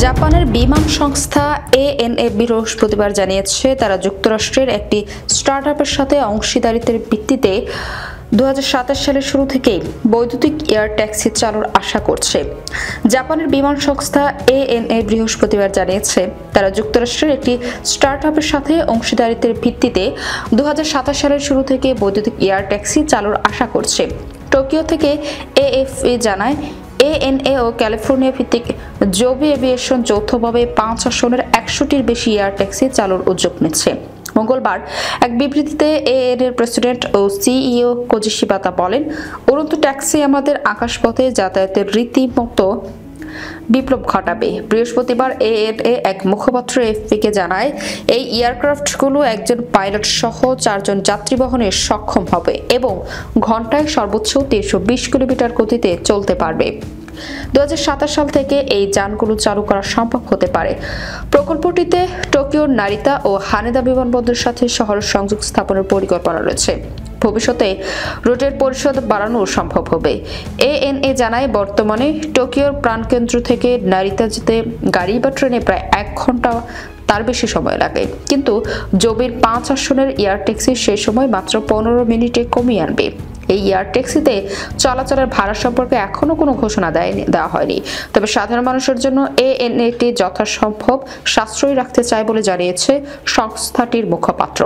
জাপানের বিমান সংস্থা এএনএ বৃহস্পতিবার জানিয়েছে তারা যুক্তরাষ্ট্রের একটি স্টার্টআপের সাথে অংশীদারিত্বের ভিত্তিতে 2027 সালের শুরু থেকেই বৈদ্যুতিক এয়ার ট্যাক্সি চালুর আশা করছে। জাপানের বিমান সংস্থা এএনএ বৃহস্পতিবার জানিয়েছে তারা যুক্তরাষ্ট্রের একটি স্টার্টআপের সাথে অংশীদারিত্বের ভিত্তিতে 2027 সালের শুরু থেকে বৈদ্যুতিক এয়ার ট্যাক্সি চালুর আশা করছে। টোকিও থেকে এএফপি জানায় এএনএ ও ক্যালিফোর্নিয়া ভিত্তিক জোবি এভিয়েশন যৌথভাবে 5 আসনের 100টির বেশি এয়ার ট্যাক্সি চালুর উদ্যোগ নিচ্ছে। মঙ্গলবার এক বিবৃতিতে এএনএর প্রেসিডেন্ট ও সিইও কোজি শিবাতা বলেন, উড়ন্ত ট্যাক্সি আমাদের আকাশপথে যাতায়াতের রীতিমতো বিপ্লব ঘটাবে। বৃহস্পতিবার এএনএ এক মুখপাত্র এএফপিকে জানায়, এই এয়ারক্রাফটগুলো একজন পাইলট সহ 4 জন যাত্রী বহনে সক্ষম হবে এবং ঘন্টায় সর্বোচ্চ 320 কিলোমিটার গতিতে চলতে পারবে। 2027 সাল থেকে এই যানগুলো চালু করা সম্ভব হতে পারে। প্রকল্পটিতে টোকিওর নারিতা ও হানেদা বিমানবন্দরের সাথে শহরের সংযোগ স্থাপনের পরিকল্পনা রয়েছে। ভবিষ্যতে রুটের পরিষদ বাড়ানো সম্ভব হবে। এএনএ জানায়, বর্তমানে টোকিওর প্রাণকেন্দ্র থেকে নারিতা যেতে গাড়ি বা ট্রেনে প্রায় 1 ঘন্টা তার বেশি সময় লাগে, কিন্তু জোবির 5 আসনের এয়ার ট্যাক্সি সেই সময় মাত্র 15 মিনিটে কমিয়ে আনবে। এই এয়ার ট্যাক্সিতে চলাচলের ভাড়া সম্পর্কে এখনো কোনো ঘোষণা দেওয়া হয়নি, তবে সাধারণ মানুষের জন্য এএনএটি যথাসম্ভব সাশ্রয়ী রাখতে চায় বলে জানিয়েছে সংস্থাটির মুখপাত্র।